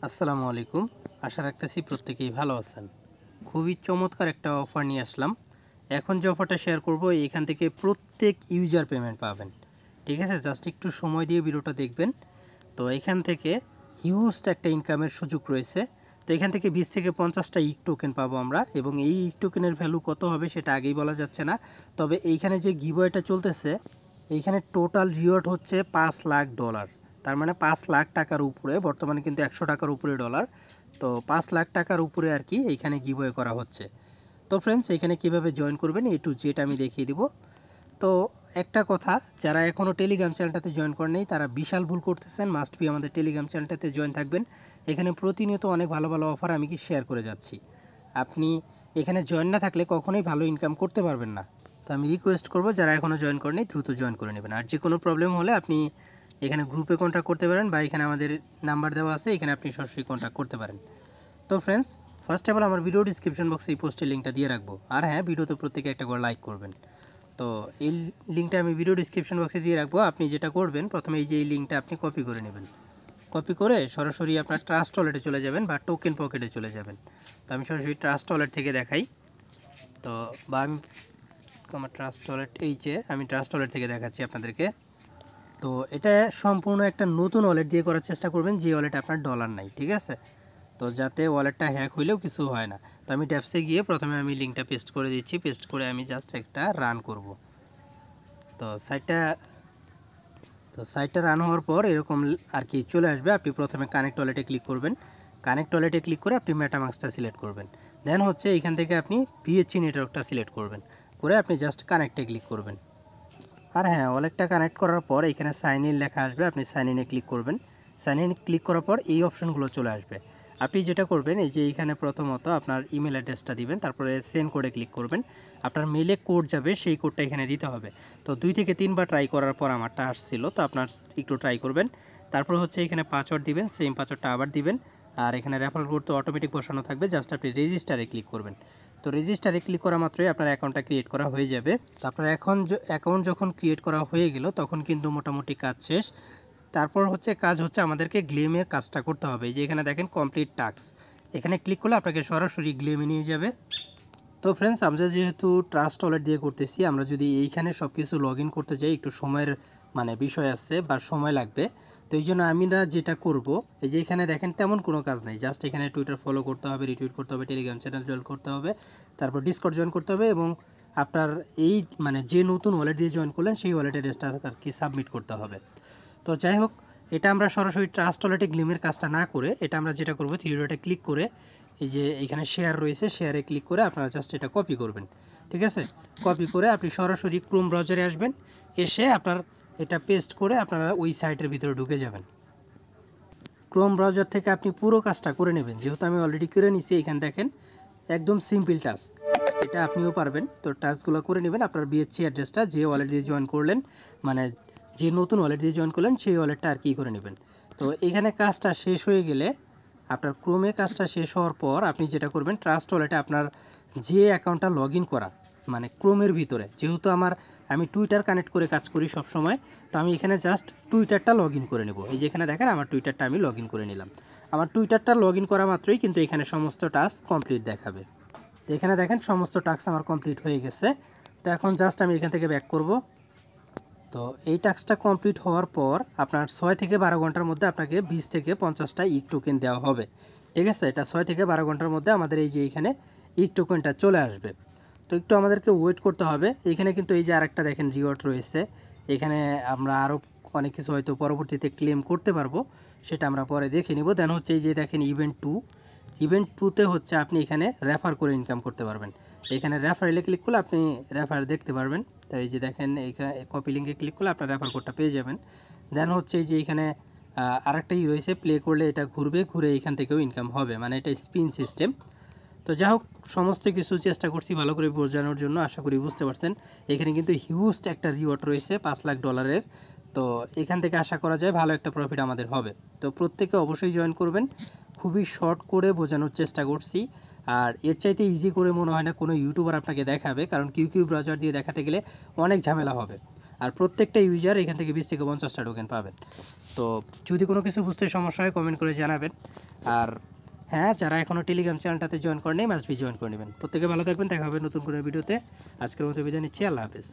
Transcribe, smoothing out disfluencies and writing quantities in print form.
আসসালামু আলাইকুম। আশা রাখতেছি প্রত্যেকেই ভালো আছেন। খুবই চমৎকার একটা অফার নিয়ে আসলাম। এখন যে অফারটা শেয়ার করব এখান থেকে প্রত্যেক ইউজার পেমেন্ট পাবেন। ঠিক আছে, জাস্ট একটু সময় দিয়ে ভিডিওটা দেখবেন। তো এখান থেকে হিউজ একটা ইনকামের সুযোগ রয়েছে। তো এখান থেকে 20 থেকে 50টা ইক টোকেন পাবো আমরা, এবং এই ইক টোকেনের ভ্যালু কত হবে সেটা আগেই বলা যাচ্ছে না। তবে এইখানে যে গিভওয়েটা চলতেছে, এইখানে টোটাল রিওয়ার্ড হচ্ছে $5,00,000। তার মানে 5 লাখ টাকার উপরে, বর্তমানে কিন্তু 100 টাকার উপরে ডলার। তো 5 লাখ টাকার উপরে আর কি এইখানে গিভওয়ে করা হচ্ছে। তো ফ্রেন্ডস, এখানে কিভাবে জয়েন করবেন A to Z আমি দেখিয়ে দিব। তো একটা কথা, যারা এখনও টেলিগ্রাম চ্যানেলটাতে জয়েন করেন নাই তারা বিশাল ভুল করতেছেন। মাস্ট বি আমাদের টেলিগ্রাম চ্যানেলটাতে জয়েন থাকবেন। এখানে প্রতিনিয়ত অনেক ভালো ভালো অফার আমি কি শেয়ার করে যাচ্ছি। আপনি এখানে জয়েন না থাকলে কখনোই ভালো ইনকাম করতে পারবেন না। তো আমি রিকোয়েস্ট করব, যারা এখনও জয়েন করেনি দ্রুত জয়েন করে নেবেন। আর যে কোনো প্রবলেম হলে আপনি এখানে গ্রুপে কন্ট্যাক্ট করতে পারেন, বা এখানে আমাদের নাম্বার দেওয়া আছে, এখানে আপনি সরাসরি কন্ট্যাক্ট করতে পারেন। তো ফ্রেন্ডস, ফার্স্ট অফ অল আমার ভিডিও ডিসক্রিপশন বক্সে এই পোস্টের লিঙ্কটা দিয়ে রাখবো। আর হ্যাঁ, ভিডিওতে প্রত্যেকে একটা করে লাইক করবেন। তো এই লিঙ্কটা আমি ভিডিও ডিসক্রিপশন বক্সে দিয়ে রাখবো। আপনি যেটা করবেন, প্রথমে এই যে এই লিঙ্কটা আপনি কপি করে নেবেন। কপি করে সরাসরি আপনার ট্রাস্ট ওয়ালেটে চলে যাবেন বা টোকেন পকেটে চলে যাবেন। তো আমি সরাসরি ট্রাস্ট ওয়ালেট থেকে দেখাই। তো বা আমি আমার ট্রাস্ট ওয়ালেট, এই যে আমি ট্রাস্ট ওয়ালেট থেকে দেখাচ্ছি আপনাদেরকে। তো এটা সম্পূর্ণ একটা নতুন ওয়ালেট দিয়ে করার চেষ্টা করবেন, যে ওয়ালেটে আপনার ডলার নাই। ঠিক আছে, তো যাতে ওয়ালেটটা হ্যাক হইলেও কিছু হয় না। তো আমি ট্যাপসে গিয়ে প্রথমে আমি লিঙ্কটা পেস্ট করে দিচ্ছি। পেস্ট করে আমি জাস্ট একটা রান করব। তো সাইটটা রান হওয়ার পর এরকম আর কি চলে আসবে। আপনি প্রথমে কানেক্ট ওয়ালেটে ক্লিক করবেন। কানেক্ট ওয়ালেটে ক্লিক করে আপনি মেটামাস্কটা সিলেক্ট করবেন। দেন হচ্ছে এখান থেকে আপনি পিএইচসি নেটওয়ার্কটা সিলেক্ট করবেন, করে আপনি জাস্ট কানেক্টে ক্লিক করবেন। আর হ্যাঁ, ওয়ালেটটা কানেক্ট করার পর এখানে সাইন ইন লেখা আসবে, আপনি সাইন ইনে ক্লিক করবেন। সাইন ইন ক্লিক করার পর এই অপশনগুলো চলে আসবে। আপনি যেটা করবেন, এই যে এইখানে প্রথমত আপনার ইমেল অ্যাড্রেসটা দিবেন, তারপরে সেন্ড কোডে ক্লিক করবেন। আপনার মেলে কোড যাবে, সেই কোডটা এখানে দিতে হবে। তো 2 থেকে 3 বার ট্রাই করার পর আমারটা আসছিল, তো আপনার একটু ট্রাই করবেন। তারপর হচ্ছে এখানে পাসওয়ার্ড দিবেন, সেম পাসওয়ার্ডটা আবার দিবেন। আর এখানে রেফারেল কোড তো অটোমেটিক বসানো থাকবে, জাস্ট আপনি রেজিস্টারে ক্লিক করবেন। তো রেজিস্টারে ক্লিক করা মাত্রই আপনার অ্যাকাউন্টটা ক্রিয়েট করা হয়ে যাবে। তো আপনার অ্যাকাউন্ট যখন ক্রিয়েট করা হয়ে গেল, তখন কিন্তু মোটামুটি কাজ শেষ। তারপর কাজ হচ্ছে আমাদেরকে গ্লেমের কাজটা করতে হবে। যে এখানে দেখেন কমপ্লিট টাস্ক, এখানে ক্লিক করলে আপনাকে সরাসরি গ্লেমে নিয়ে যাবে। তো ফ্রেন্ডস, আমরা যেহেতু ট্রাস্ট ওয়ালেট দিয়ে করতেছি, আমরা যদি এইখানে সব কিছু লগ ইন করতে যাই, একটু সময়ের বিষয় আছে বা সময় লাগবে। তো এই জন্য আমরা যেটা করব, এই যে এখানে দেখেন তেমন কোনো কাজ নাই। জাস্ট এখানে টুইটার ফলো করতে হবে, রিটুইট করতে হবে, টেলিগ্রাম চ্যানেল জয়েন করতে হবে, তারপর ডিসকর্ড জয়েন করতে হবে, এবং আপনার এই যে নতুন ওয়ালেট দিয়ে জয়েন করলেন সেই ওয়ালেটের রেজিস্টার আর কি সাবমিট করতে হবে। তো যাই হোক, এটা আমরা সরাসরি ট্রাস্ট ওয়ালেটে গ্লেমের কাজটা না করে, এটা আমরা যেটা করব, থ্রি ডটে ক্লিক করে এই যে এখানে শেয়ার রয়েছে, শেয়ারে ক্লিক করে আপনারা জাস্ট এটা কপি করবেন। ঠিক আছে, কপি করে আপনি সরাসরি ক্রোম ব্রাউজারে আসবেন। এসে আপনার এটা পেস্ট করে আপনারা ওই সাইটের ভিতরে ঢুকে যাবেন। ক্রোম ব্রাউজার থেকে আপনি পুরো কাজটা করে নেবেন, যেহেতু আমি অলরেডি করে নিছি। এখানে দেখেন একদম সিম্পল টাস্ক, এটা আপনিও পারবেন। তো টাস্কগুলো করে নেবেন। আপনার বিএসসি অ্যাড্রেসটা যে ওয়ালেট দিয়ে জয়েন করলেন, যে নতুন ওয়ালেট দিয়ে জয়েন করলেন, সেই ওয়ালেটটা আর কি করে নেবেন। তো এখানে কাজটা শেষ হয়ে গেলে, আপনার ক্রোমে কাজটা শেষ হওয়ার পর আপনি যেটা করবেন, ট্রাস্ট ওয়ালেটে আপনার যে অ্যাকাউন্টটা লগ ইন করা, ক্রোমের ভিতরে, যেহেতু আমি টুইটার কানেক্ট করে কাজ করি সব সময়, তো আমি এখানে জাস্ট টুইটারটা লগ ইন করে নেব। এই যেখানে দেখেন আমার টুইটারটা আমি লগ ইন করে নিলাম। আমার টুইটারটা লগ ইন করা মাত্রই কিন্তু এখানে সমস্ত টাস্ক কমপ্লিট দেখাবে। তো এখানে দেখেন সমস্ত টাস্ক আমার কমপ্লিট হয়ে গেছে। তো এখন জাস্ট আমি এখান থেকে ব্যাক করব। তো এই টাস্কটা কমপ্লিট হওয়ার পর আপনার 6 থেকে 12 ঘন্টার মধ্যে আপনাকে 20 থেকে 50টা ইক টোকেন দেওয়া হবে। ঠিক আছে, এটা 6 থেকে 12 ঘন্টার মধ্যে আমাদের এই যে এখানে ইক টোকেনটা চলে আসবে। তো একটু আমাদেরকে ওয়েট করতে হবে। এখানে কিন্তু এই যে আরেকটা দেখেন রিওয়ার্ড রয়েছে, এখানে আমরা আরও অনেক কিছু হয়তো পরবর্তীতে ক্লেম করতে পারবো, সেটা আমরা পরে দেখে নিব। দেন এই যে দেখেন ইভেন্ট 2তে আপনি এখানে রেফার করে ইনকাম করতে পারবেন। এখানে রেফারেলে ক্লিক করলে আপনি রেফার দেখতে পারবেন। তো এই যে দেখেন এখানে কপি লিঙ্কে ক্লিক করলে আপনার রেফার কোডটা পেয়ে যাবেন। দেন এই যে এখানে আরেকটাই রয়েছে, প্লে করলে এটা ঘুরে এখান থেকেও ইনকাম হবে, এটা স্পিন সিস্টেম। তো যাই হোক, সমস্ত কিছু চেষ্টা করছি ভালো করে বোঝানোর জন্য, আশা করি বুঝতে পারছেন। এখানে কিন্তু হিউজ একটা রিওয়ার্ড রয়েছে $5,00,000। তো এখান থেকে আশা করা যায় ভালো একটা প্রফিট আমাদের হবে। তো প্রত্যেকে অবশ্যই জয়েন করবেন। খুবই শর্ট করে বোঝানোর চেষ্টা করছি, আর এর চাইতে ইজি করে মনে হয় না কোনো ইউটিউবার আপনাকে দেখাবে, কারণ কিউ ব্রাউজার দিয়ে দেখাতে গেলে অনেক ঝামেলা হবে। আর প্রত্যেকটা ইউজার এখান থেকে 20 থেকে 50টা টোকেন পাবেন। তো যদি কোনো কিছু বুঝতে সমস্যা হয় কমেন্ট করে জানাবেন। আর হ্যাঁ, যারা এখনও টেলিগ্রাম চ্যানেলটাতে জয়েন করেনি মাস্ট বি জয়েন করে নেবেন। প্রত্যেকে ভালো থাকবেন, দেখা হবে নতুন কোনো ভিডিওতে। আজকের মতো বিদায় নিচ্ছি, আল্লাহ হাফেজ।